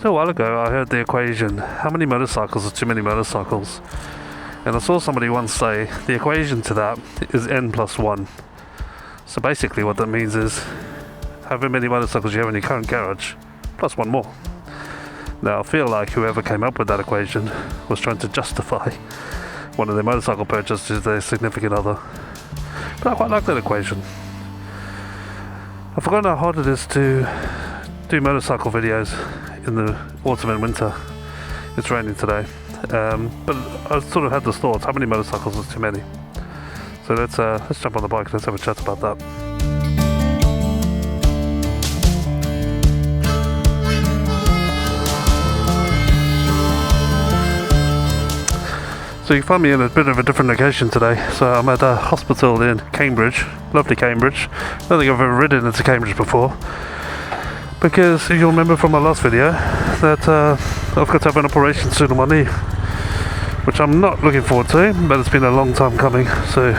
So a while ago I heard the equation, how many motorcycles are too many motorcycles? And I saw somebody once say the equation to that is n plus 1. So basically what that means is however many motorcycles you have in your current garage plus one more. Now I feel like whoever came up with that equation was trying to justify one of their motorcycle purchases to their significant other. But I quite like that equation. I've forgotten how hard it is to do motorcycle videos in the autumn and winter. It's raining today. But I sort of had this thought, how many motorcycles is too many? So let's jump on the bike and let's have a chat about that. So you find me in a bit of a different location today. So I'm at a hospital in Cambridge, lovely Cambridge. I don't think I've ever ridden into Cambridge before. Because you'll remember from my last video that I've got to have an operation soon on my knee. Which I'm not looking forward to, but it's been a long time coming. So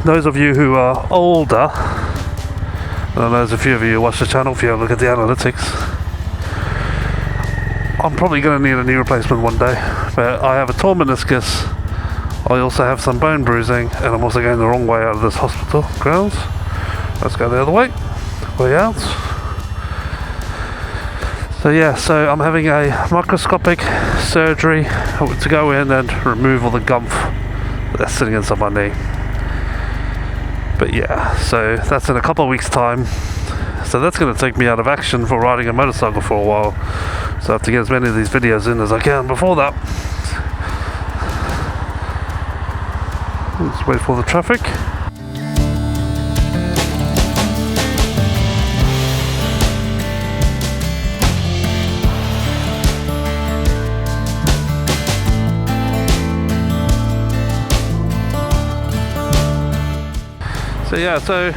those of you who are older, and I know there's a few of you who watch the channel, if you look at the analytics, I'm probably going to need a knee replacement one day. But I have a torn meniscus, I also have some bone bruising, and I'm also going the wrong way out of this hospital grounds. Let's go the other way out. So yeah, so I'm having a microscopic surgery to go in and remove all the gump that's sitting inside my knee. But yeah, so that's in a couple of weeks' time. So that's going to take me out of action for riding a motorcycle for a while. So I have to get as many of these videos in as I can before that. Let's wait for the traffic. So yeah, so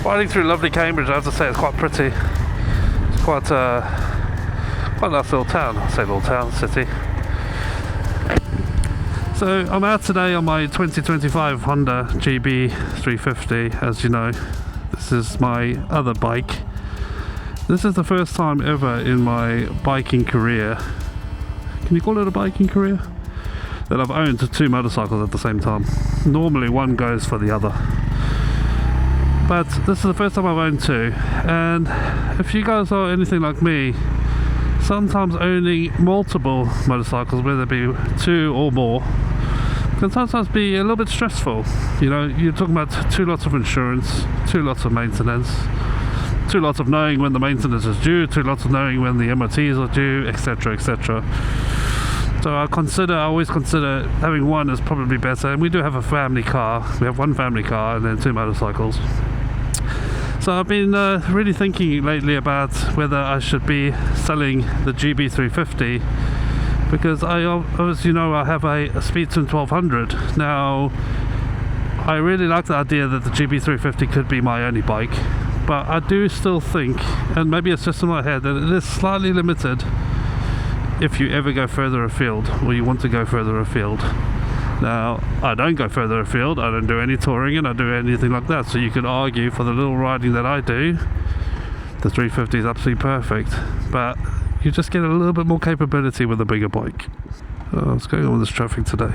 riding through lovely Cambridge, I have to say it's quite pretty. It's quite a nice little town. I say little town, city. So I'm out today on my 2025 Honda GB350. As you know, this is my other bike. This is the first time ever in my biking career, can you call it a biking career, that I've owned two motorcycles at the same time. Normally one goes for the other. But this is the first time I've owned two, and if you guys are anything like me, sometimes owning multiple motorcycles, whether it be two or more, can sometimes be a little bit stressful. You know, you're talking about two lots of insurance, two lots of maintenance, two lots of knowing when the maintenance is due, two lots of knowing when the MOTs are due, etc, etc. So I always consider having one is probably better, and we do have a family car. We have one family car and then two motorcycles. So I've been really thinking lately about whether I should be selling the GB350, because as you know, I have a Speedson 1200. Now, I really like the idea that the GB350 could be my only bike, but I do still think, and maybe it's just in my head, that it is slightly limited if you ever go further afield, or you want to go further afield. Now, I don't go further afield, I don't do any touring and I don't do anything like that, so you could argue for the little riding that I do, the 350 is absolutely perfect, but you just get a little bit more capability with a bigger bike. What's going on with this traffic today?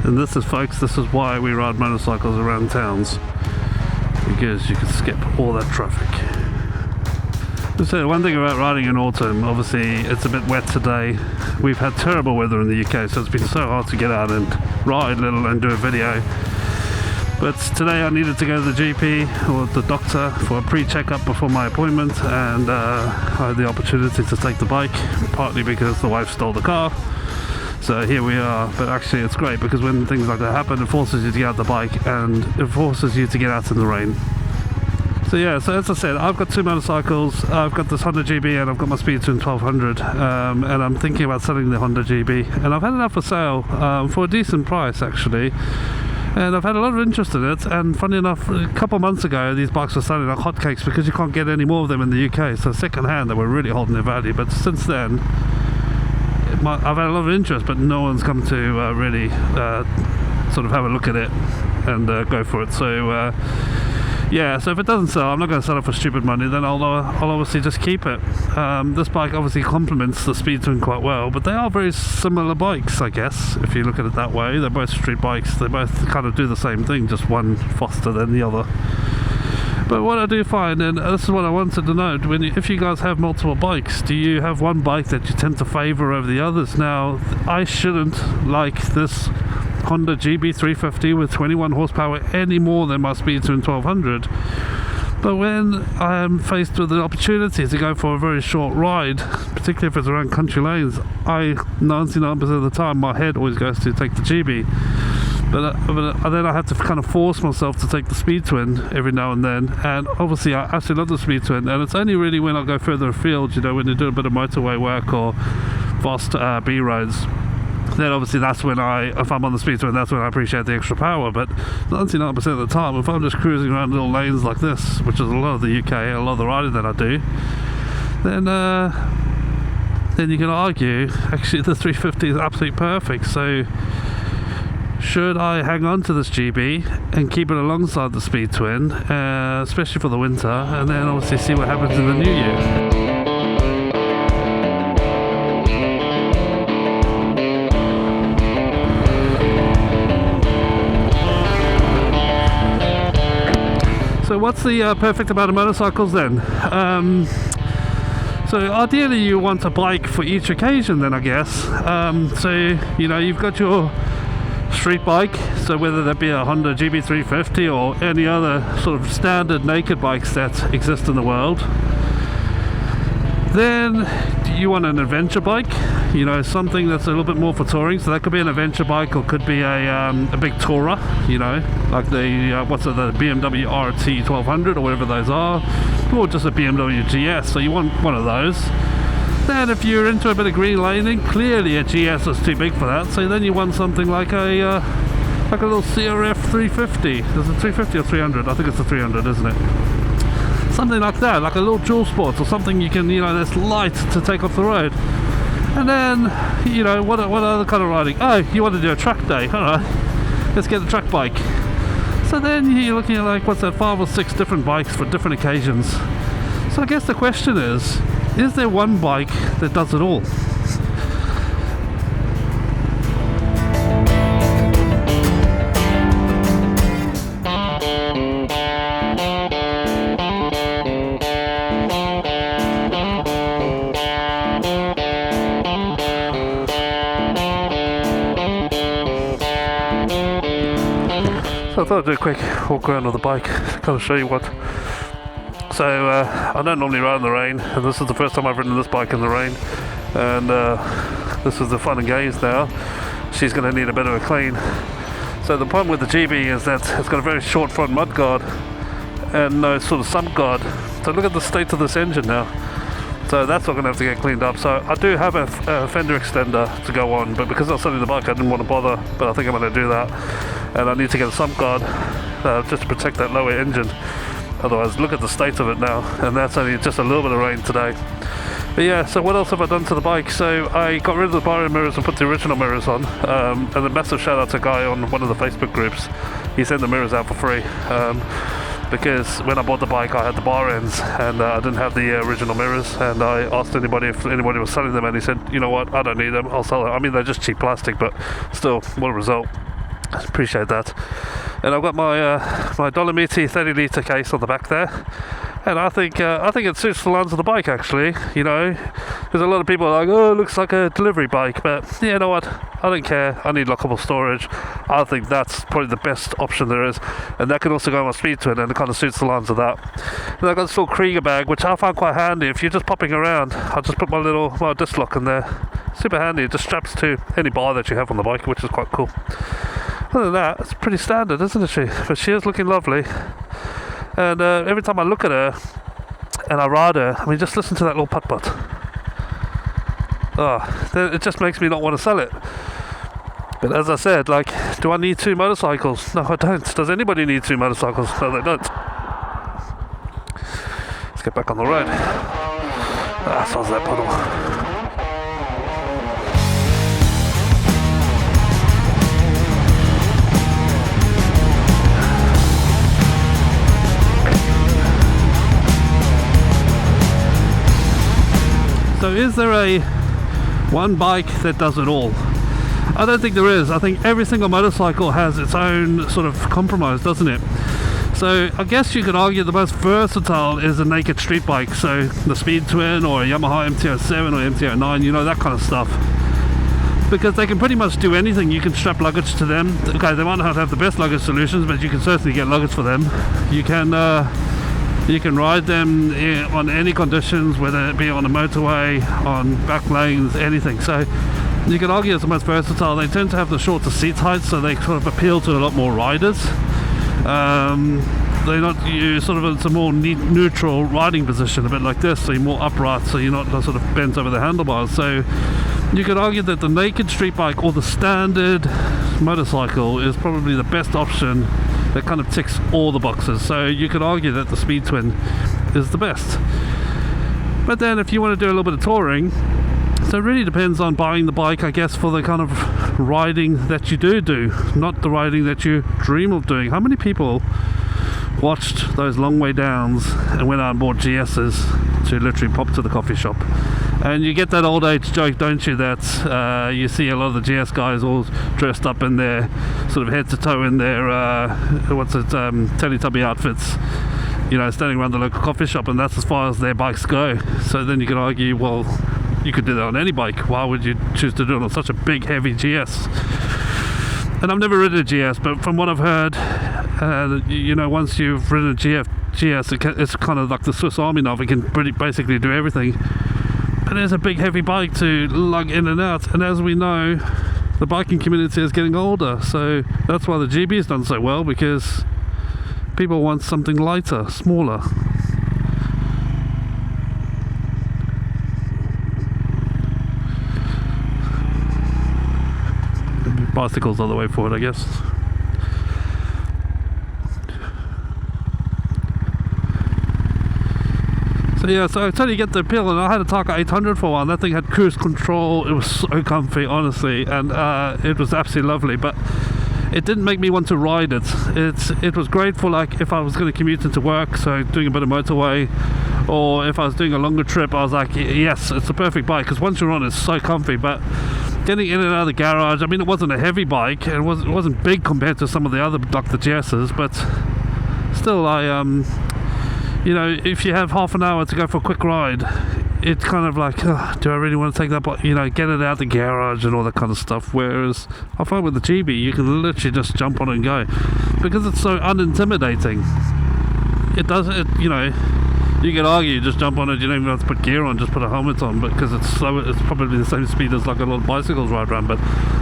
And this is, folks, this is why we ride motorcycles around towns, because you can skip all that traffic. So one thing about riding in autumn, obviously it's a bit wet today. We've had terrible weather in the UK, so it's been so hard to get out and ride, let alone do a video. But today I needed to go to the GP or the doctor for a pre-checkup before my appointment, and I had the opportunity to take the bike, partly because the wife stole the car. So here we are, but actually it's great because when things like that happen, it forces you to get out the bike and it forces you to get out in the rain. So yeah, so as I said, I've got two motorcycles. I've got this Honda GB and I've got my Speed Twin 1200, and I'm thinking about selling the Honda GB, and I've had it up for sale for a decent price actually, and I've had a lot of interest in it. And funny enough, a couple of months ago these bikes were selling like hotcakes because you can't get any more of them in the UK, so second hand they were really holding their value. But since then I've had a lot of interest, but no one's come to really sort of have a look at it and go for it. So yeah, so if it doesn't sell, I'm not going to sell it for stupid money, then I'll obviously just keep it. This bike obviously complements the Speed Twin quite well, but they are very similar bikes, I guess, if you look at it that way. They're both street bikes, they both kind of do the same thing, just one faster than the other. But what I do find, and this is what I wanted to know, if you guys have multiple bikes, do you have one bike that you tend to favour over the others? Now, I shouldn't like this Honda GB 350 with 21 horsepower any more than my Speed Twin 1200, but when I am faced with the opportunity to go for a very short ride, particularly if it's around country lanes, 99% of the time my head always goes to take the GB. But then I have to kind of force myself to take the Speed Twin every now and then, and obviously I absolutely love the Speed Twin, and it's only really when I go further afield, you know, when you do a bit of motorway work or fast B roads, then obviously that's when if I'm on the Speed Twin, that's when I appreciate the extra power. But 99% of the time, if I'm just cruising around little lanes like this, which is a lot of the UK, a lot of the riding that I do, then you can argue actually the 350 is absolutely perfect. So should I hang on to this GB and keep it alongside the Speed Twin, especially for the winter, and then obviously see what happens in the new year? So what's the perfect amount of motorcycles then? So ideally you want a bike for each occasion then, I guess. So you know, you've got your street bike, so whether that be a Honda GB 350 or any other sort of standard naked bikes that exist in the world. Then you want an adventure bike, you know, something that's a little bit more for touring. So that could be an adventure bike, or could be a big tourer, you know, like the the BMW RT 1200 or whatever those are, or just a BMW GS. So you want one of those. Then if you're into a bit of green laning, clearly a GS is too big for that, so then you want something like a little CRF 350. Is it 350 or 300? I think it's a 300, isn't it? Something like that, like a little dual sport or something you can, you know, that's light to take off the road. And then, you know, what other kind of riding? Oh, you want to do a track day? Alright, let's get a track bike. So then you're looking at like, what's that, 5 or 6 different bikes for different occasions. So I guess the question is there one bike that does it all? So I thought I'd do a quick walk around with the bike, kind of show you what. So I don't normally ride in the rain, and this is the first time I've ridden this bike in the rain, and this is the fun and gaze now. She's going to need a bit of a clean. So the problem with the GB is that it's got a very short front mud guard and no sort of sump guard. So look at the state of this engine now. So that's not going to have to get cleaned up. So I do have a fender extender to go on, but because I was selling the bike I didn't want to bother, but I think I'm going to do that. And I need to get a sump guard just to protect that lower engine. Otherwise, look at the state of it now, and that's only just a little bit of rain today. But yeah, so what else have I done to the bike? So I got rid of the bar-end mirrors and put the original mirrors on, and a massive shout out to a guy on one of the Facebook groups. He sent the mirrors out for free, because when I bought the bike I had the bar ends and I didn't have the original mirrors, and I asked anybody if anybody was selling them, and he said, you know what, I don't need them, I'll sell them. I mean, they're just cheap plastic, but still, what a result. I appreciate that. And I've got my my Dolomiti 30-litre case on the back there, and I think it suits the lines of the bike actually. You know, there's a lot of people like, oh, it looks like a delivery bike, but yeah, you know what, I don't care, I need lockable storage. I think that's probably the best option there is, and that can also go on my Speed Twin, and it kind of suits the lines of that. And I've got this little Krieger bag, which I find quite handy if you're just popping around. I'll just put my disc lock in there, super handy. It just straps to any bar that you have on the bike, which is quite cool. Other than that, it's pretty standard, isn't it? But she is looking lovely. And every time I look at her and I ride her, I mean, just listen to that little putt-putt. It just makes me not want to sell it. But as I said, like, do I need 2 motorcycles? No, I don't. Does anybody need 2 motorcycles? No, they don't. Let's get back on the road. Sounds that puddle. So is there a one bike that does it all? I don't think there is. I think every single motorcycle has its own sort of compromise, doesn't it? So I guess you could argue the most versatile is a naked street bike, so the Speed Twin or a Yamaha MT-07 or MT-09, you know, that kind of stuff. Because they can pretty much do anything. You can strap luggage to them. Okay, they might not have the best luggage solutions, but you can certainly get luggage for them. You can ride them on any conditions, whether it be on a motorway, on back lanes, anything. So you could argue it's the most versatile. They tend to have the shorter seat height, so they sort of appeal to a lot more riders. They're not, it's a more neutral riding position, a bit like this, so you're more upright, so you're not sort of bent over the handlebars. So you could argue that the naked street bike or the standard motorcycle is probably the best option that kind of ticks all the boxes. So you could argue that the Speed Twin is the best. But then if you want to do a little bit of touring, so it really depends on buying the bike, I guess, for the kind of riding that you do, not the riding that you dream of doing. How many people watched those long way downs and went out and bought GS's to literally pop to the coffee shop? And you get that old age joke, don't you, that you see a lot of the GS guys all dressed up in their sort of head to toe in their Teletubby outfits, you know, standing around the local coffee shop, and that's as far as their bikes go. So then you can argue, well, you could do that on any bike. Why would you choose to do it on such a big, heavy GS? And I've never ridden a GS, but from what I've heard, you know, once you've ridden a GS, it's kind of like the Swiss Army knife. It can basically do everything. But it's a big, heavy bike to lug in and out. And as we know, the biking community is getting older. So that's why the GB's done so well, because people want something lighter, smaller. Bicycles are the way forward, I guess. So yeah, so I totally get the appeal, and I had a Taka 800 for a while. That thing had cruise control. It was so comfy, honestly, and it was absolutely lovely. But it didn't make me want to ride it. It was great for, like, if I was going to commute into work, so doing a bit of motorway, or if I was doing a longer trip, I was like, yes, it's the perfect bike, because once you're on, it's so comfy. But getting in and out of the garage, I mean, it wasn't a heavy bike, and it wasn't big compared to some of the other, like the GS's, but still, you know, if you have half an hour to go for a quick ride, it's kind of like, oh, do I really want to take that, you know, get it out the garage and all that kind of stuff. Whereas I find with the GB, you can literally just jump on it and go, because it's so unintimidating. You know, you could argue, just jump on it, you don't even have to put gear on, just put a helmet on, but because it's probably the same speed as like a lot of bicycles ride around. But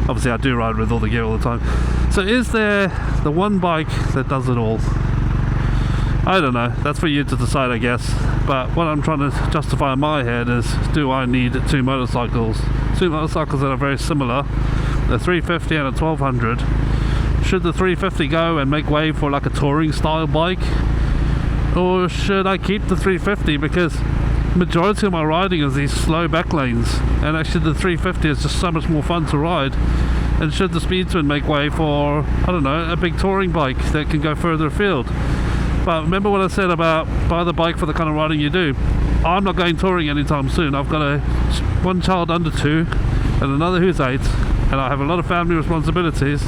obviously I do ride with all the gear all the time. So is there the one bike that does it all? I don't know, that's for you to decide, I guess. But what I'm trying to justify in my head is, do I need 2 motorcycles? 2 motorcycles that are very similar, a 350 and a 1200. Should the 350 go and make way for like a touring style bike? Or should I keep the 350, because majority of my riding is these slow back lanes, and actually the 350 is just so much more fun to ride. And should the Speed Twin make way for, I don't know, a big touring bike that can go further afield? But remember what I said about buy the bike for the kind of riding you do. I'm not going touring anytime soon. I've got one child under 2 and another who's 8, and I have a lot of family responsibilities,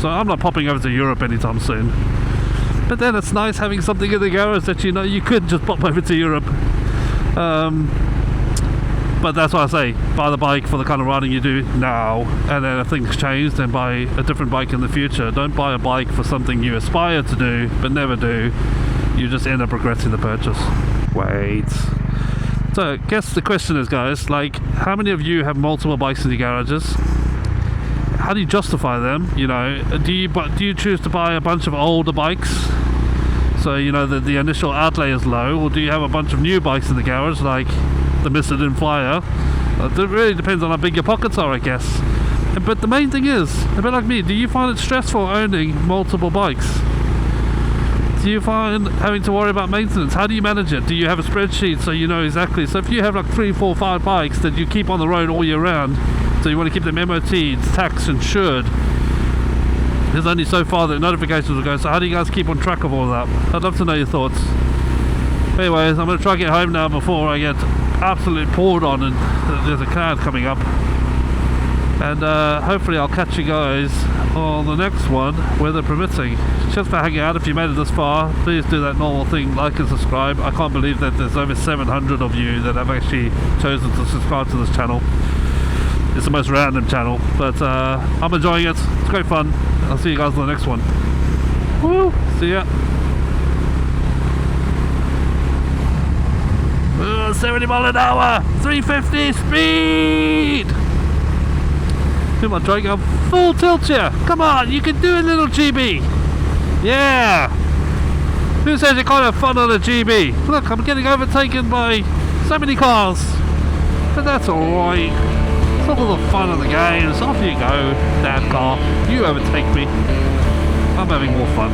so I'm not popping over to Europe anytime soon. But then it's nice having something in the garage that you know you could just pop over to Europe. But that's why I say, buy the bike for the kind of riding you do now, and then if things change, then buy a different bike in the future. Don't buy a bike for something you aspire to do, but never do. You just end up regretting the purchase. Wait. So, I guess the question is, guys, like, how many of you have multiple bikes in your garages? How do you justify them? You know, do you choose to buy a bunch of older bikes so you know that the initial outlay is low, or do you have a bunch of new bikes in the garage like the Mr. Flyer? It really depends on how big your pockets are, I guess. But the main thing is, a bit like me, do you find it stressful owning multiple bikes? Do you find having to worry about maintenance? How do you manage it? Do you have a spreadsheet so you know exactly? So if you have like 3, 4, 5 bikes that you keep on the road all year round, so you want to keep them MOT, tax, insured, there's only so far that notifications will go. So how do you guys keep on track of all that? I'd love to know your thoughts. Anyways, I'm going to try to get home now before I get absolutely poured on and there's a cloud coming up. And hopefully I'll catch you guys on the next one, weather permitting. Just for hanging out. If you made it this far, please do that normal thing, like and subscribe. I can't believe that there's over 700 of you that have actually chosen to subscribe to this channel. It's the most random channel, but I'm enjoying it. It's great fun. I'll see you guys on the next one. Woo! See ya. 70 mile an hour, 350 speed. Come on, try to go full tilt here. Come on, you can do it, little GB. Yeah. Who says you can't have fun on a GB? Look, I'm getting overtaken by so many cars, but that's alright. It's all the fun of the games. Off you go, dad car. You overtake me. I'm having more fun.